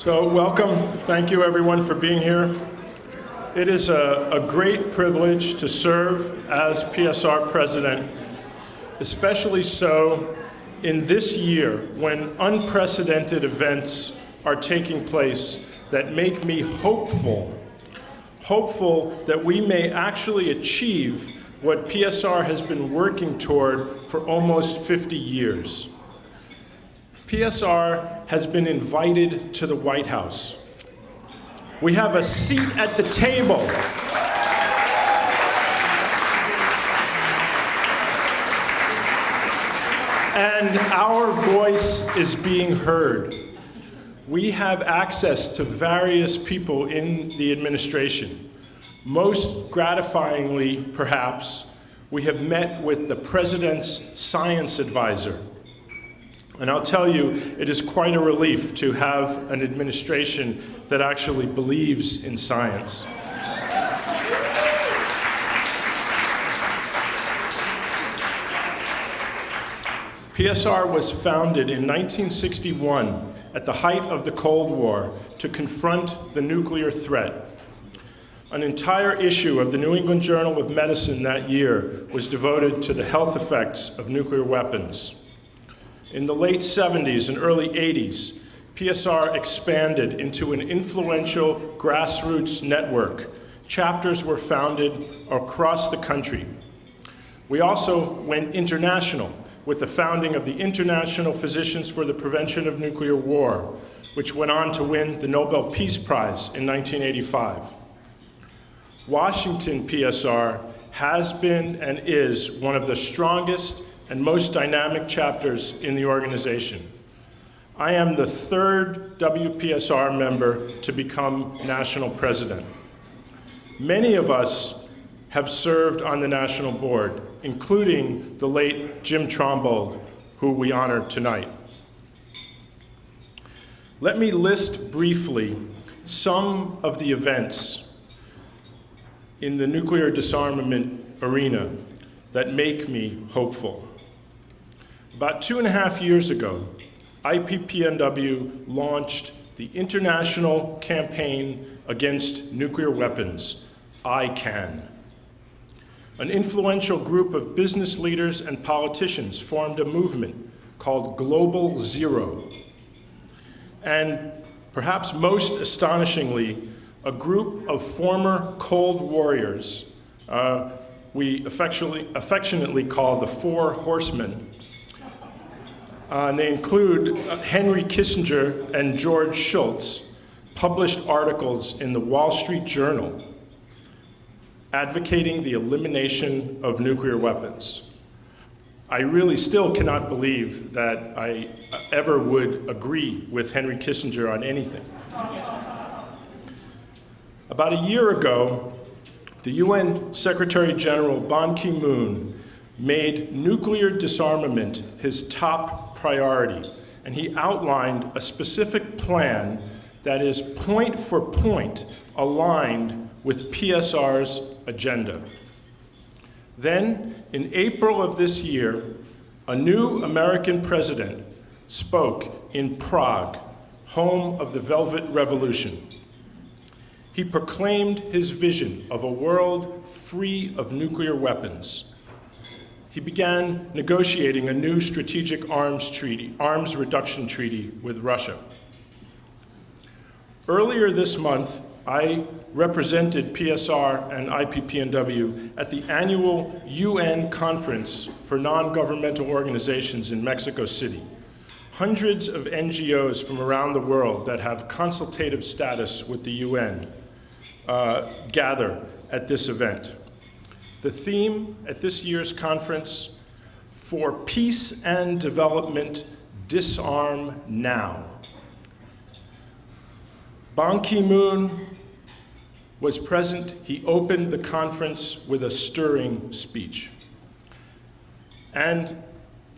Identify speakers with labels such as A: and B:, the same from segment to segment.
A: So welcome. Thank you everyone for being here. It is a great privilege to serve as PSR president, especially so in this year when unprecedented events are taking place that make me hopeful that we may actually achieve what PSR has been working toward for almost 50 years. PSR has been invited to the White House. We have a seat at the table. And our voice is being heard. We have access to various people in the administration. Most gratifyingly, perhaps, we have met with the President's science advisor. And I'll tell you, it is quite a relief to have an administration that actually believes in science. PSR was founded in 1961 at the height of the Cold War to confront the nuclear threat. An entire issue of the New England Journal of Medicine that year was devoted to the health effects of nuclear weapons. In the late 70s and early 80s, PSR expanded into an influential grassroots network. Chapters were founded across the country. We also went international with the founding of the International Physicians for the Prevention of Nuclear War, which went on to win the Nobel Peace Prize in 1985. Washington PSR has been and is one of the strongest and most dynamic chapters in the organization. I am the third WPSR member to become national president. Many of us have served on the national board, including the late Jim Trombold, who we honor tonight. Let me list briefly some of the events in the nuclear disarmament arena that make me hopeful. About 2.5 years ago, IPPNW launched the International Campaign Against Nuclear Weapons, ICAN. An influential group of business leaders and politicians formed a movement called Global Zero. And perhaps most astonishingly, a group of former Cold Warriors, we affectionately call the Four Horsemen, and they include Henry Kissinger and George Shultz, published articles in the Wall Street Journal advocating the elimination of nuclear weapons. I really still cannot believe that I ever would agree with Henry Kissinger on anything. About a year ago, the UN Secretary General Ban Ki-moon made nuclear disarmament his top priority, and he outlined a specific plan that is point for point aligned with PSR's agenda. Then, in April of this year, a new American president spoke in Prague, home of the Velvet Revolution. He proclaimed his vision of a world free of nuclear weapons. He began negotiating a new strategic arms reduction treaty with Russia. Earlier this month, I represented PSR and IPPNW at the annual UN Conference for Non-Governmental Organizations in Mexico City. Hundreds of NGOs from around the world that have consultative status with the UN gather at this event. The theme at this year's conference, For Peace and Development, Disarm Now. Ban Ki-moon was present. He opened the conference with a stirring speech. And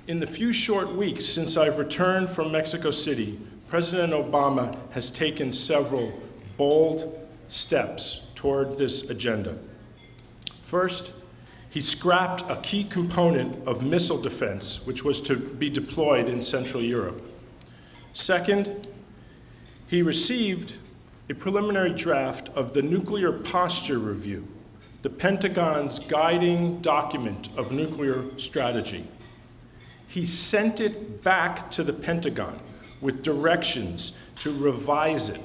A: in the few short weeks since I've returned from Mexico City, President Obama has taken several bold steps toward this agenda. First, he scrapped a key component of missile defense, which was to be deployed in Central Europe. Second, He received a preliminary draft of the Nuclear Posture Review, the Pentagon's guiding document of nuclear strategy. He sent it back to the Pentagon with directions to revise it,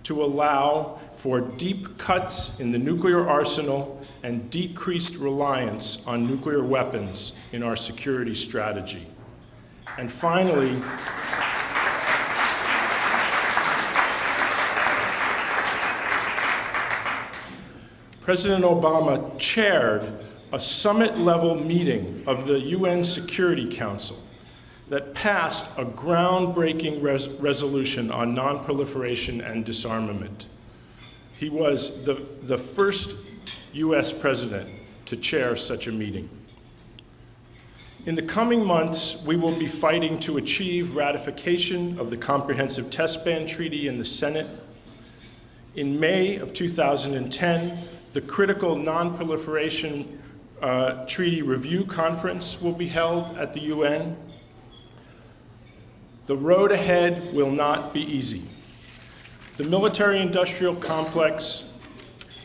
A: to allow for deep cuts in the nuclear arsenal and decreased reliance on nuclear weapons in our security strategy. And finally, President Obama chaired a summit-level meeting of the UN Security Council that passed a groundbreaking resolution on non-proliferation and disarmament. He was the first US president to chair such a meeting. In the coming months, we will be fighting to achieve ratification of the Comprehensive Test Ban Treaty in the Senate. In May of 2010, the critical non-proliferation Treaty Review Conference will be held at the UN. The road ahead will not be easy. The military-industrial complex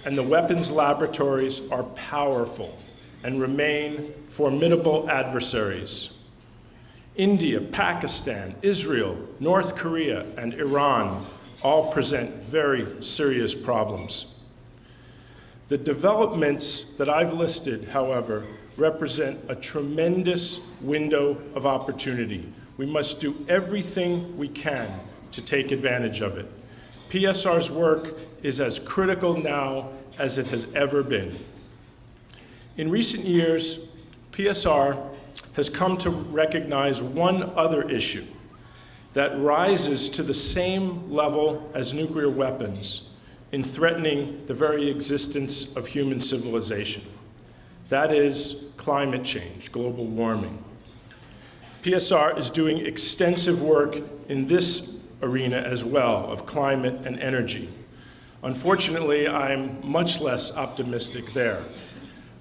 A: and the weapons laboratories are powerful and remain formidable adversaries. India, Pakistan, Israel, North Korea, and Iran all present very serious problems. The developments that I've listed, however, represent a tremendous window of opportunity. We must do everything we can to take advantage of it. PSR's work is as critical now as it has ever been. In recent years, PSR has come to recognize one other issue that rises to the same level as nuclear weapons in threatening the very existence of human civilization. That is climate change, global warming. PSR is doing extensive work in this arena as well of climate and energy. Unfortunately, I'm much less optimistic there.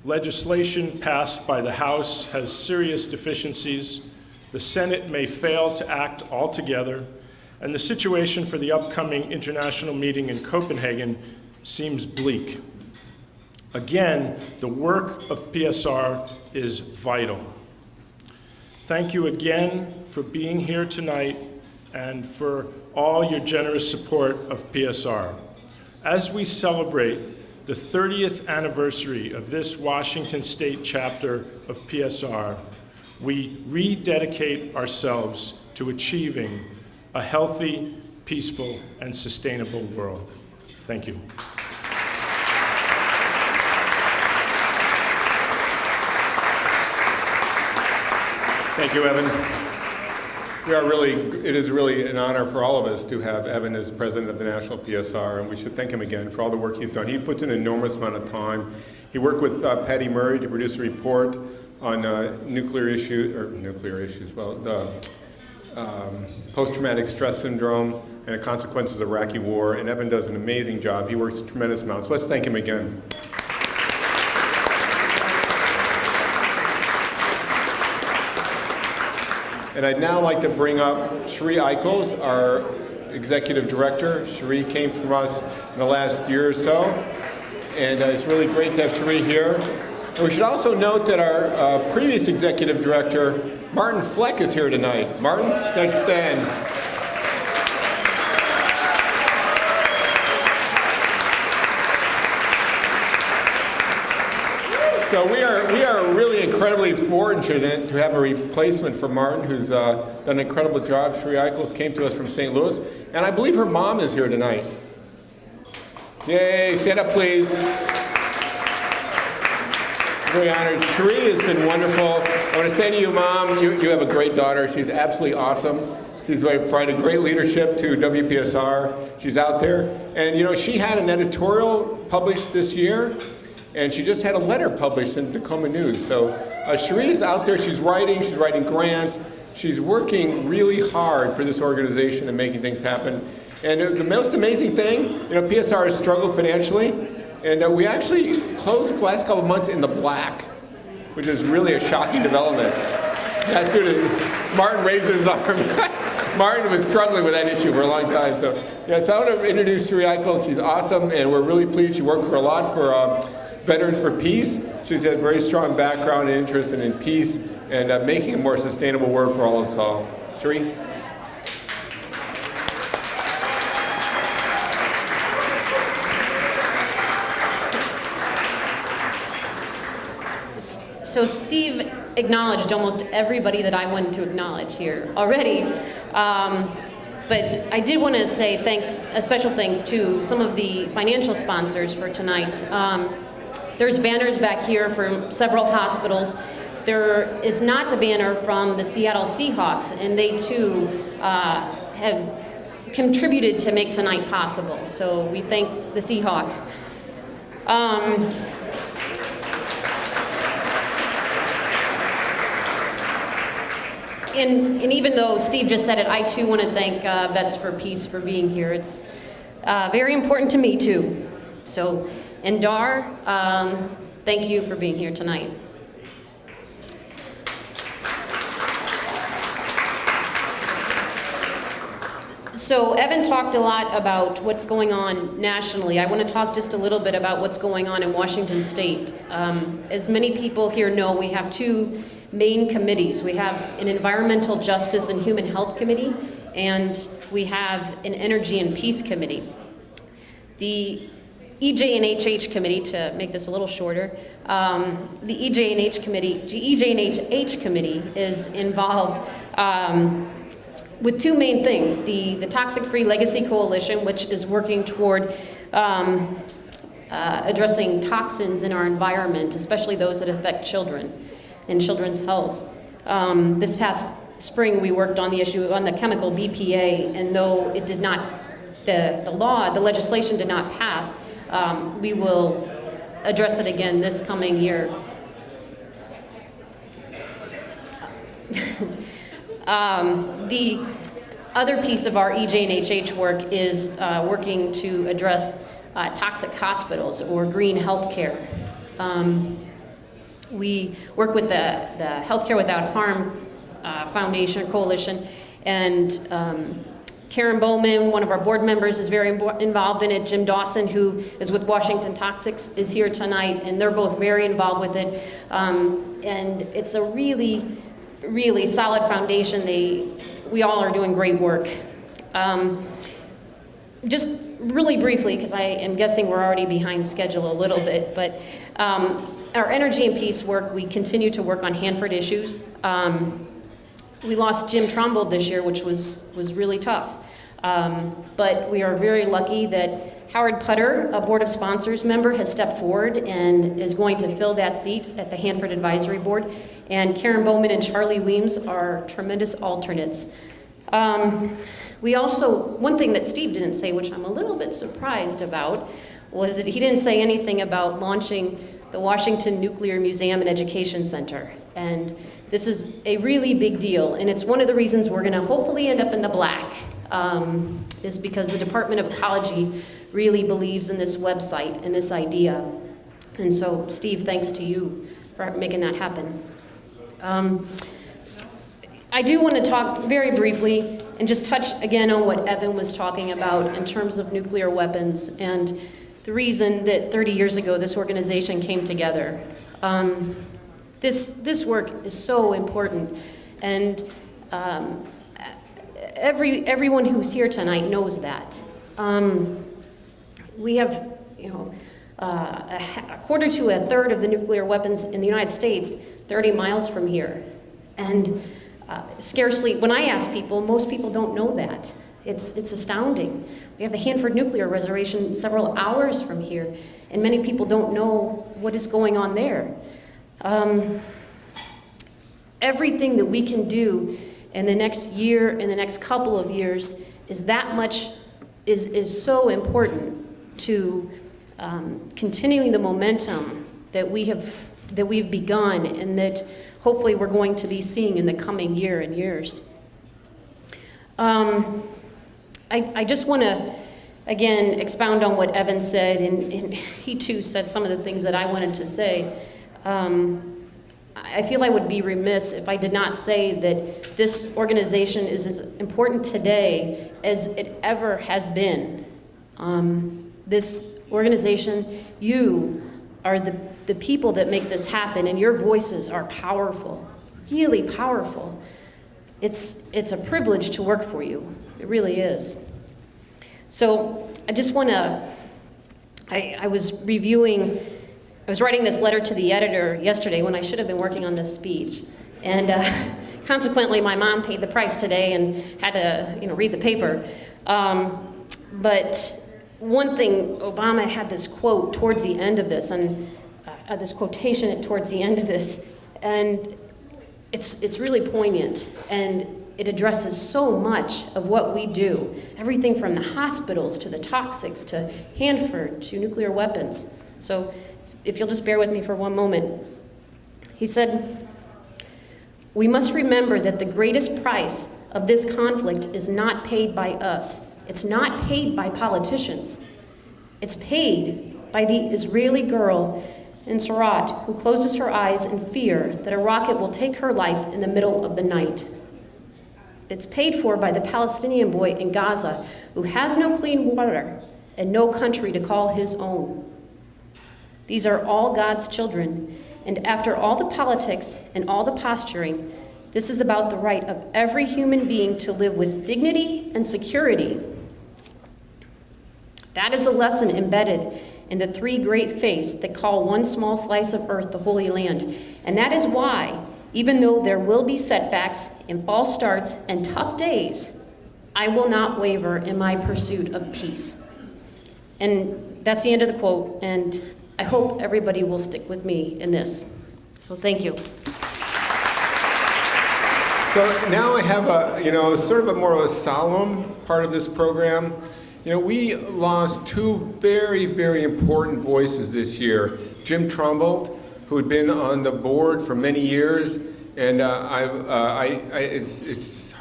A: Legislation passed by the House has serious deficiencies. The Senate may fail to act altogether, and the situation for the upcoming international meeting in Copenhagen seems bleak. Again, the work of PSR is vital. Thank you again for being here tonight and for all your generous support of PSR. As we celebrate the 30th anniversary of this Washington State chapter of PSR, we rededicate ourselves to achieving a healthy, peaceful, and sustainable world. Thank you.
B: Thank you, Evan. It is really an honor for all of us to have Evan as president of the National PSR, and we should thank him again for all the work he's done. He puts an enormous amount of time. He worked with Patty Murray to produce a report on post-traumatic stress syndrome and the consequences of Iraqi war, and Evan does an amazing job. He works a tremendous amount, so let's thank him again. And I'd now like to bring up Cherie Eichholz, our executive director. Cherie came from us in the last year or so, and it's really great to have Cherie here. And we should also note that our previous executive director, Martin Fleck, is here tonight. Martin, stand. So we are really incredibly fortunate to have a replacement for Martin, who's done an incredible job. Cherie Eichholz came to us from St. Louis, and I believe her mom is here tonight. Yay, stand up please. Very honored. Cherie has been wonderful. I want to say to you, Mom, you have a great daughter. She's absolutely awesome. She's provided great leadership to WPSR. She's out there. And you know, she had an editorial published this year, and she just had a letter published in Tacoma News. So Cherie is out there, she's writing grants, she's working really hard for this organization and making things happen. And the most amazing thing, you know, PSR has struggled financially, and we actually closed the last couple of months in the black, which is really a shocking development. That's good. Martin raises his arm. Martin was struggling with that issue for a long time. So I want to introduce Cherie Eichholz. She's awesome, and we're really pleased. She worked for a lot for Veterans for Peace. She's had a very strong background and interest in peace and making a more sustainable world for all of us all. Cherie?
C: So Steve acknowledged almost everybody that I wanted to acknowledge here already. But I did want to say thanks, a special thanks to some of the financial sponsors for tonight. There's banners back here from several hospitals. There is not a banner from the Seattle Seahawks, and they too have contributed to make tonight possible. So we thank the Seahawks. And even though Steve just said it, I too want to thank Vets for Peace for being here. It's very important to me too. So, and Dar, thank you for being here tonight. So Evan talked a lot about what's going on nationally. I want to talk just a little bit about what's going on in Washington State. As many people here know, we have two main committees. We have an Environmental Justice and Human Health Committee, and we have an Energy and Peace Committee. The EJ&HH Committee, to make this a little shorter, the EJ&H Committee is involved with two main things. The Toxic Free Legacy Coalition, which is working toward addressing toxins in our environment, especially those that affect children and children's health. This past spring, we worked on the issue on the chemical BPA, and though it did not, the legislation did not pass, we will address it again this coming year. The other piece of our EJ&HH work is working to address toxic hospitals or green healthcare. We work with the Healthcare Without Harm Foundation or Coalition, and Karen Bowman, one of our board members, is very involved in it. Jim Dawson, who is with Washington Toxics, is here tonight, and they're both very involved with it. And it's a really, really solid foundation. We all are doing great work. Just really briefly, because I am guessing we're already behind schedule a little bit, but our energy and peace work, we continue to work on Hanford issues. We lost Jim Trumbull this year, which was really tough. But we are very lucky that Howard Putter, a Board of Sponsors member, has stepped forward and is going to fill that seat at the Hanford Advisory Board. And Karen Bowman and Charlie Weems are tremendous alternates. We also, one thing that Steve didn't say, which I'm a little bit surprised about, was that he didn't say anything about launching the Washington Nuclear Museum and Education Center. And this is a really big deal, and it's one of the reasons we're gonna hopefully end up in the black, is because the Department of Ecology really believes in this website and this idea. And so, Steve, thanks to you for making that happen. I do want to talk very briefly and just touch again on what Evan was talking about in terms of nuclear weapons and the reason that 30 years ago this organization came together. This work is so important, and everyone who's here tonight knows that. We have, a quarter to a third of the nuclear weapons in the United States 30 miles from here, and scarcely, when I ask people, most people don't know that. It's astounding. We have the Hanford Nuclear Reservation several hours from here, and many people don't know what is going on there. Everything that we can do in the next year, in the next couple of years, is that much, is so important to continuing the momentum that we've begun, and that hopefully we're going to be seeing in the coming year and years. I just want to, again, expound on what Evan said, and he too said some of the things that I wanted to say. I feel I would be remiss if I did not say that this organization is as important today as it ever has been. This organization, you are the people that make this happen, and your voices are powerful, really powerful. It's a privilege to work for you. It really is. So I just want to, I was writing this letter to the editor yesterday when I should have been working on this speech. And consequently, my mom paid the price today and had to read the paper. But one thing, Obama had this quote towards the end of this, and this quotation towards the end of this, and it's really poignant, and it addresses so much of what we do, everything from the hospitals to the toxics to Hanford to nuclear weapons. So if you'll just bear with me for one moment. He said, "We must remember that the greatest price of this conflict is not paid by us. It's not paid by politicians. It's paid by the Israeli girl in Surat who closes her eyes in fear that a rocket will take her life in the middle of the night. It's paid for by the Palestinian boy in Gaza who has no clean water and no country to call his own. These are all God's children, and after all the politics and all the posturing, this is about the right of every human being to live with dignity and security. That is a lesson embedded in the three great faiths that call one small slice of earth the Holy Land. And that is why, even though there will be setbacks and false starts and tough days, I will not waver in my pursuit of peace." And that's the end of the quote, and I hope everybody will stick with me in this. So thank you.
B: So now I have a, sort of a more of a solemn part of this program. We lost two very, very important voices this year. Jim Trumbull, who had been on the board for many years, and it's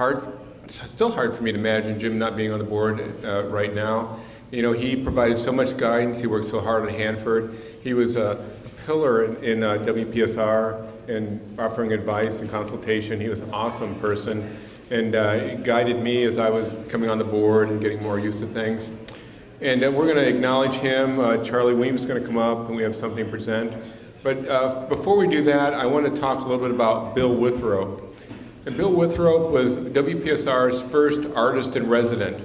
B: still hard for me to imagine Jim not being on the board right now. He provided so much guidance. He worked so hard at Hanford. He was a pillar in WPSR and offering advice and consultation. He was an awesome person, and he guided me as I was coming on the board and getting more used to things. And we're going to acknowledge him. Charlie Weems is going to come up, and we have something to present. But before we do that, I want to talk a little bit about Bill Withrow. And Bill Withrow was WPSR's first artist in resident.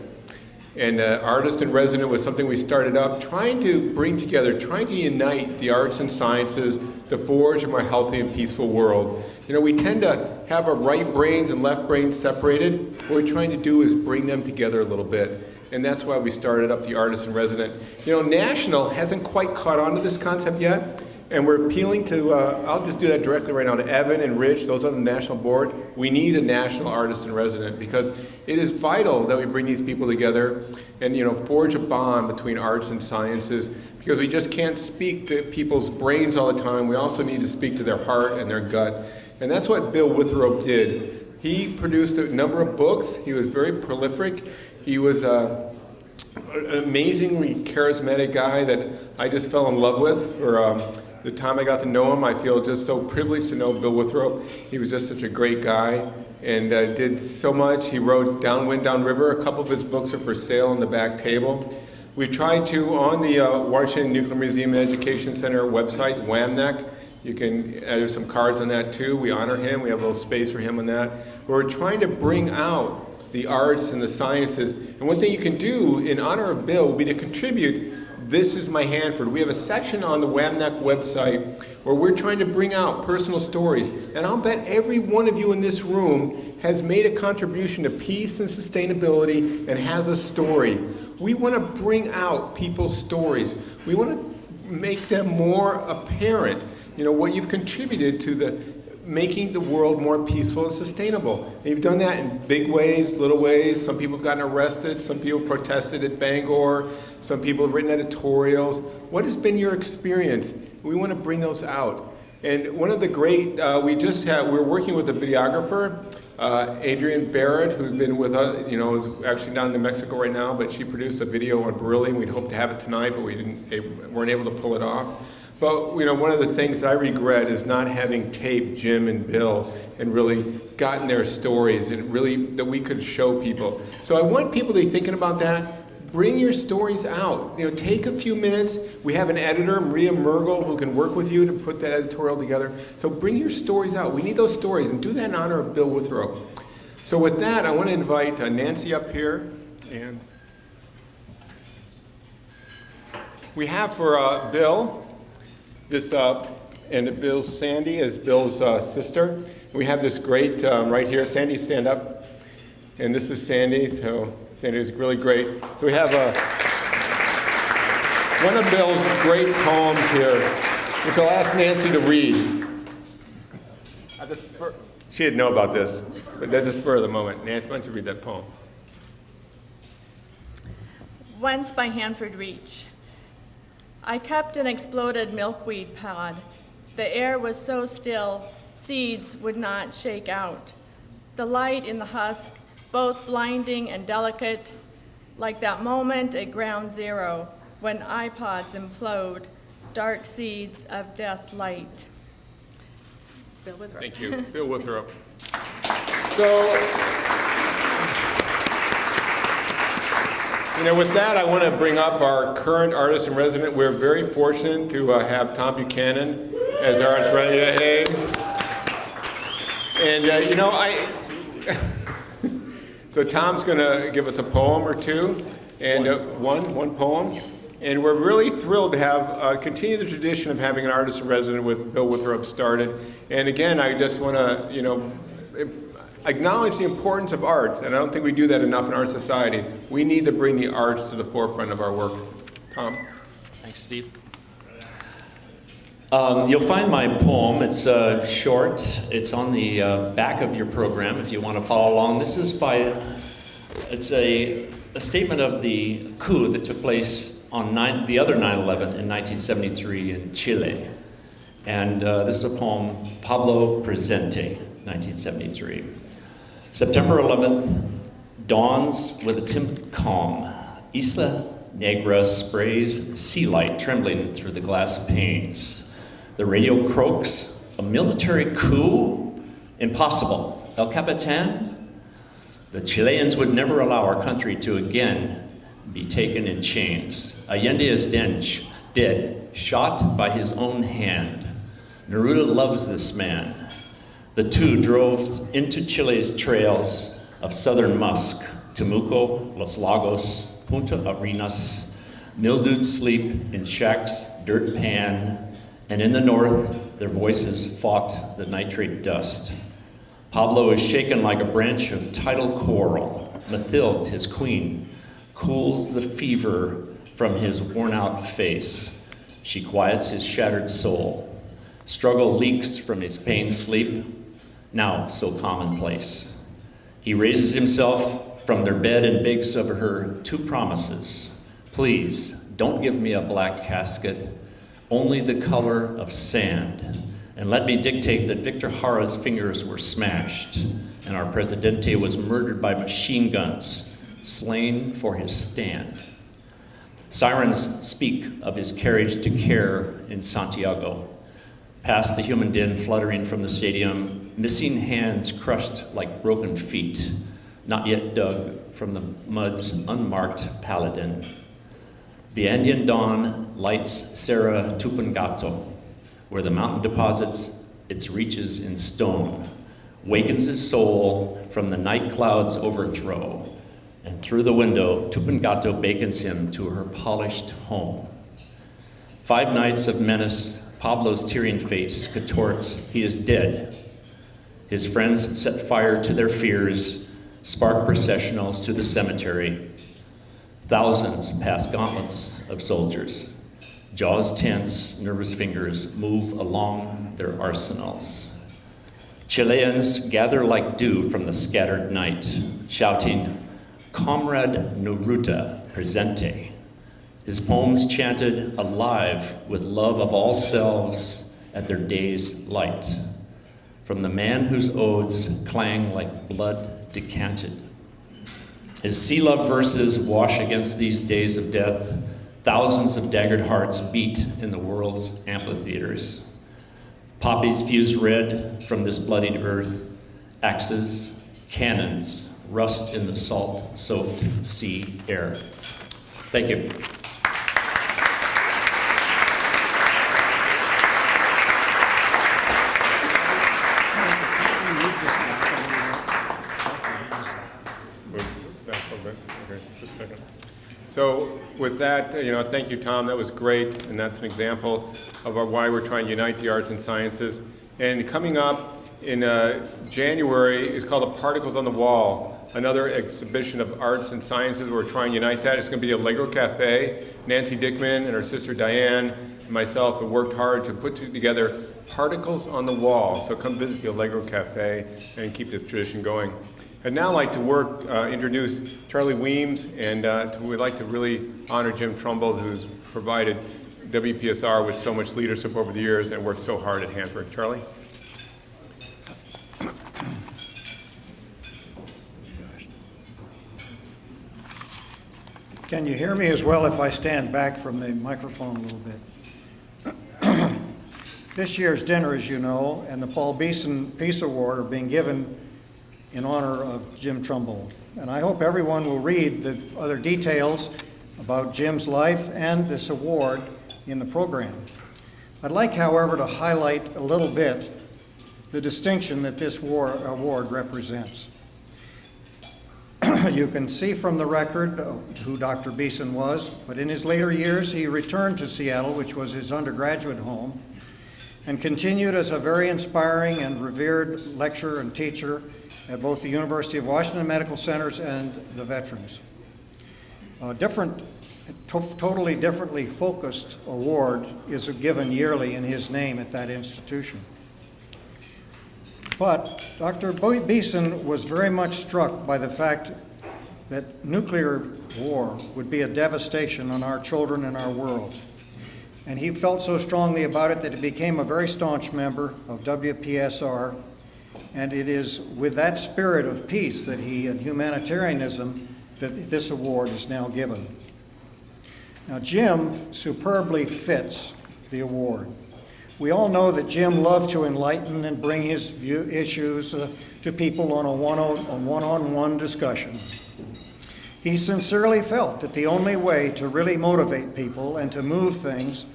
B: And Artist in Resident was something we started up trying to bring together, trying to unite the arts and sciences to forge a more healthy and peaceful world. We tend to have our right brains and left brains separated. What we're trying to do is bring them together a little bit. And that's why we started up the Artist in Resident. National hasn't quite caught on to this concept yet. And we're appealing to, I'll just do that directly right now, to Evan and Rich, those on the national board. We need a national artist in resident because it is vital that we bring these people together and forge a bond between arts and sciences, because we just can't speak to people's brains all the time. We also need to speak to their heart and their gut. And that's what Bill Withrow did. He produced a number of books. He was very prolific. He was an amazingly charismatic guy that I just fell in love with for the time I got to know him. I feel just so privileged to know Bill Withrow. He was just such a great guy and did so much. He wrote Downwind, Downriver. A couple of his books are for sale on the back table. We tried to, on the Washington Nuclear Museum and Education Center website, WAMNEC, there's some cards on that too. We honor him. We have a little space for him on that. We're trying to bring out the arts and the sciences. And one thing you can do in honor of Bill would be to contribute. This is my Hanford. We have a section on the WAMNEC website where we're trying to bring out personal stories. And I'll bet every one of you in this room has made a contribution to peace and sustainability and has a story. We want to bring out people's stories. We want to make them more apparent, what you've contributed to making the world more peaceful and sustainable. And you've done that in big ways, little ways. Some people have gotten arrested. Some people protested at Bangor. Some people have written editorials. What has been your experience? We want to bring those out. And one of the great, we're working with a videographer, Adrienne Barrett, who's been with us, is actually down in New Mexico right now, but she produced a video on Beryllium. We'd hoped to have it tonight, but we weren't able to pull it off. But one of the things I regret is not having taped Jim and Bill and really gotten their stories and really that we could show people. So I want people to be thinking about that. Bring your stories out. Take a few minutes. We have an editor, Maria Mergel, who can work with you to put the editorial together. So bring your stories out. We need those stories, and do that in honor of Bill Withrow. So with that, I want to invite Nancy up here. And we have for Bill, this, and Bill's Sandy is Bill's sister. We have this great, right here. Sandy, stand up. And this is Sandy, so Sandy is really great. So we have one of Bill's great poems here, which I'll ask Nancy to read. She didn't know about this, but at the spur of the moment. Nancy, why don't you read that poem?
D: Once by Hanford Reach. I kept an exploded milkweed pod. The air was so still, seeds would not shake out. The light in the husk, both blinding and delicate, like that moment at ground zero when iPods implode, dark seeds of death light. Bill Withrow.
B: Thank you, Bill Withrow. So, with that, I want to bring up our current artist in resident. We're very fortunate to have Tom Buchanan as our artist in resident. Hey. And, so Tom's going to give us a poem or two, and one poem. And we're really thrilled to have continue the tradition of having an artist in resident with Bill Withrow started. And again, I just want to, acknowledge the importance of art, and I don't think we do that enough in our society. We need to bring the arts to the forefront of our work. Tom?
E: Thanks, Steve. You'll find my poem. It's short. It's on the back of your program if you want to follow along. This is it's a statement of the coup that took place on the other 9/11 in 1973 in Chile. And this is a poem, Pablo Presente, 1973. September 11th dawns with a timid calm. Isla Negra sprays sea light trembling through the glass panes. The radio croaks, a military coup? Impossible. El Capitan? The Chileans would never allow our country to again be taken in chains. Allende is dead, shot by his own hand. Neruda loves this man. The two drove into Chile's trails of southern musk, Temuco, Los Lagos, Punta Arenas, mildewed sleep in shacks, dirt pan, and in the north, their voices fought the nitrate dust. Pablo is shaken like a branch of tidal coral. Mathilde, his queen, cools the fever from his worn-out face. She quiets his shattered soul. Struggle leaks from his pain sleep, now so commonplace. He raises himself from their bed and begs of her two promises. Please, don't give me a black casket, only the color of sand. And let me dictate that Victor Jara's fingers were smashed and our Presidente was murdered by machine guns, slain for his stand. Sirens speak of his carriage to care in Santiago. Past the human din fluttering from the stadium, missing hands crushed like broken feet, not yet dug from the mud's unmarked paladin. The Andean dawn lights Serra Tupungato, where the mountain deposits its reaches in stone, wakens his soul from the night cloud's overthrow, and through the window, Tupungato bekens him to her polished home. 5 nights of menace, Pablo's tearing face contorts, he is dead. His friends set fire to their fears, spark processionals to the cemetery. Thousands pass gauntlets of soldiers. Jaws tense, nervous fingers move along their arsenals. Chileans gather like dew from the scattered night, shouting, Comrade Neruda, presente. His poems chanted alive with love of all selves at their day's light. From the man whose odes clang like blood decanted. His sea love verses wash against these days of death, Thousands of daggered hearts beat in the world's amphitheaters. Poppies fuse red from this bloodied earth. Axes, cannons rust in the salt-soaked sea air. Thank you.
B: Okay, just a second. So with that, thank you, Tom. That was great, and that's an example of why we're trying to unite the arts and sciences. And coming up in January is called the Particles on the Wall, another exhibition of arts and sciences. We're trying to unite that. It's going to be a Lego Cafe. Nancy Dickerman and her sister Diane and myself have worked hard to put together Particles on the Wall. So come visit the Lego Cafe and keep this tradition going. I'd now like to introduce Charlie Weems, and we'd like to really honor Jim Trumbull, who's provided WPSR with so much leadership over the years and worked so hard at Hanford. Charlie?
F: Can you hear me as well if I stand back from the microphone a little bit? This year's dinner, as you know, and the Paul Beeson Peace Award are being given in honor of Jim Trumbull. And I hope everyone will read the other details about Jim's life and this award in the program. I'd like, however, to highlight a little bit the distinction that this award represents. You can see from the record who Dr. Beeson was, but in his later years he returned to Seattle, which was his undergraduate home, and continued as a very inspiring and revered lecturer and teacher at both the University of Washington Medical Centers and the Veterans. A totally differently focused award is given yearly in his name at that institution. But Dr. Beeson was very much struck by the fact that nuclear war would be a devastation on our children and our world. And he felt so strongly about it that he became a very staunch member of WPSR. And it is with that spirit of peace that and humanitarianism that this award is now given. Now, Jim superbly fits the award. We all know that Jim loved to enlighten and bring his issues to people on a one-on-one discussion. He sincerely felt that the only way to really motivate people and to move things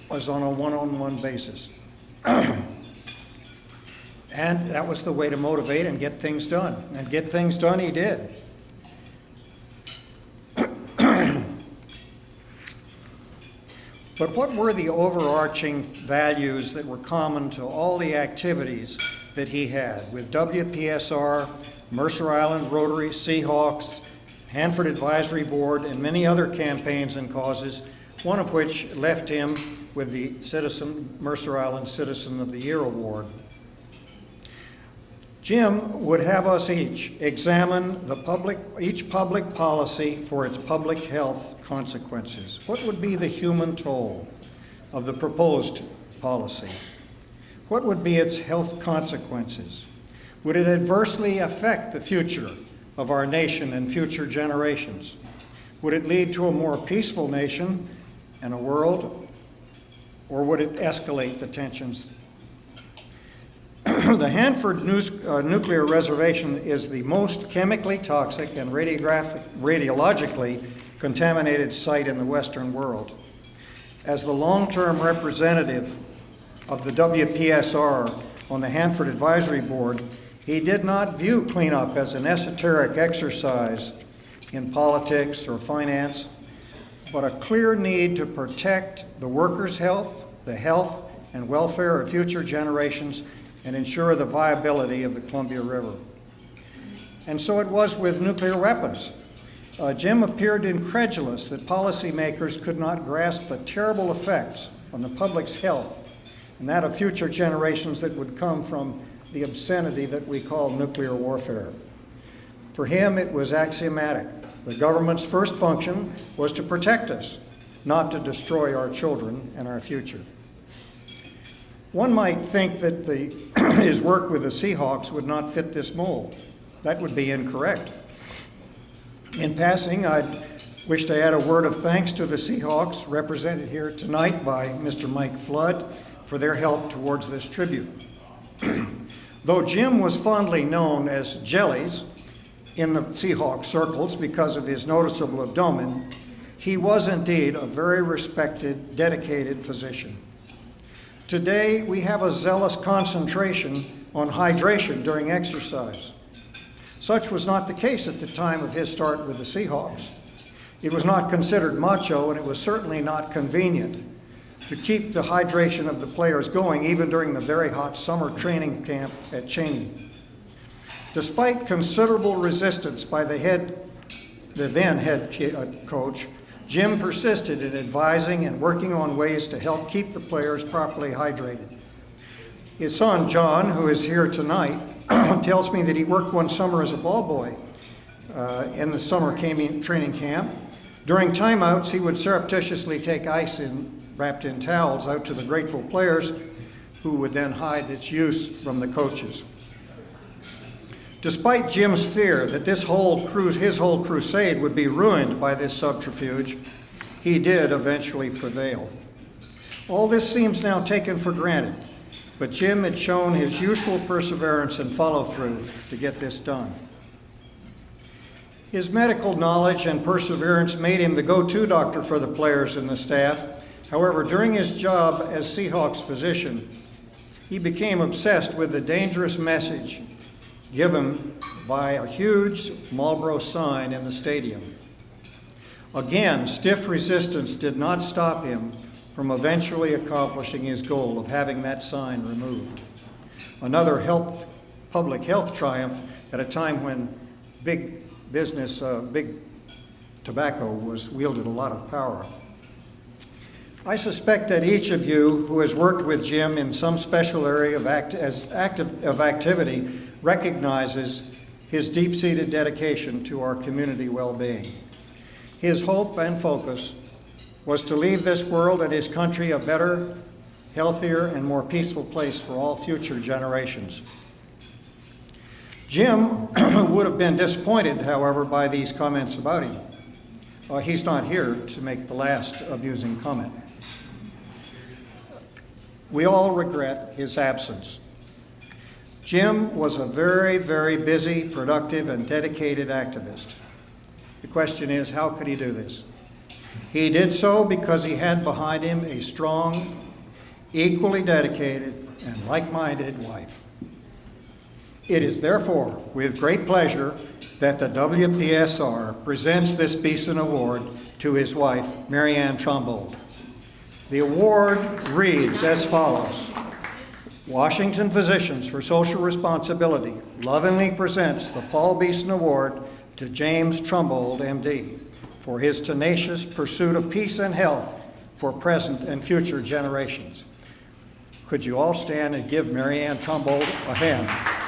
F: was on a one-on-one basis. And that was the way to motivate and get things done. And get things done he did. But what were the overarching values that were common to all the activities that he had with WPSR, Mercer Island Rotary, Seahawks, Hanford Advisory Board, and many other campaigns and causes, one of which left him with the Mercer Island Citizen of the Year Award. Jim would have us each examine each public policy for its public health consequences. What would be the human toll of the proposed policy? What would be its health consequences? Would it adversely affect the future of our nation and future generations? Would it lead to a more peaceful nation and a world, or would it escalate the tensions? The Hanford Nuclear Reservation is the most chemically toxic and radiologically contaminated site in the Western world. As the long-term representative of the WPSR on the Hanford Advisory Board, he did not view cleanup as an esoteric exercise in politics or finance, but a clear need to protect the workers' health, the health and welfare of future generations, and ensure the viability of the Columbia River. And so it was with nuclear weapons. Jim appeared incredulous that policymakers could not grasp the terrible effects on the public's health and that of future generations that would come from the obscenity that we call nuclear warfare. For him, it was axiomatic. The government's first function was to protect us, not to destroy our children and our future. One might think that his work with the Seahawks would not fit this mold. That would be incorrect. In passing, I Wish to add a word of thanks to the Seahawks, represented here tonight by Mr. Mike Flood, for their help towards this tribute. Though Jim was fondly known as Jellies in the Seahawks circles because of his noticeable abdomen, he was indeed a very respected, dedicated physician. Today, we have a zealous concentration on hydration during exercise. Such was not the case at the time of his start with the Seahawks. It was not considered macho, and it was certainly not convenient to keep the hydration of the players going even during the very hot summer training camp at Cherie. Despite considerable resistance by the then head coach, Jim persisted in advising and working on ways to help keep the players properly hydrated. His son, John, who is here tonight, tells me that he worked one summer as a ball boy in the summer training camp. During timeouts, he would surreptitiously take ice wrapped in towels out to the grateful players, who would then hide its use from the coaches. Despite Jim's fear that his whole crusade would be ruined by this subterfuge, he did eventually prevail. All this seems now taken for granted, but Jim had shown his usual perseverance and follow-through to get this done. His medical knowledge and perseverance made him the go-to doctor for the players and the staff. However, during his job as Seahawks physician, he became obsessed with the dangerous message given by a huge Marlboro sign in the stadium. Again, stiff resistance did not stop him from eventually accomplishing his goal of having that sign removed. Another public health triumph at a time when big tobacco wielded a lot of power. I suspect that each of you who has worked with Jim in some special area of activity recognizes his deep-seated dedication to our community well-being. His hope and focus was to leave this world and his country a better, healthier, and more peaceful place for all future generations. Jim would have been disappointed, however, by these comments about him. He's not here to make the last amusing comment. We all regret his absence. Jim was a very, very busy, productive, and dedicated activist. The question is, how could he do this? He did so because he had behind him a strong, equally dedicated, and like-minded wife. It is therefore with great pleasure that the WPSR presents this Beeson Award to his wife, Mary Ann Trumbold. The award reads as follows. Washington Physicians for Social Responsibility lovingly presents the Paul Beeson Award to James Trumbold, MD, for his tenacious pursuit of peace and health for present and future generations. Could you all stand and give Mary Ann Trumbold a hand?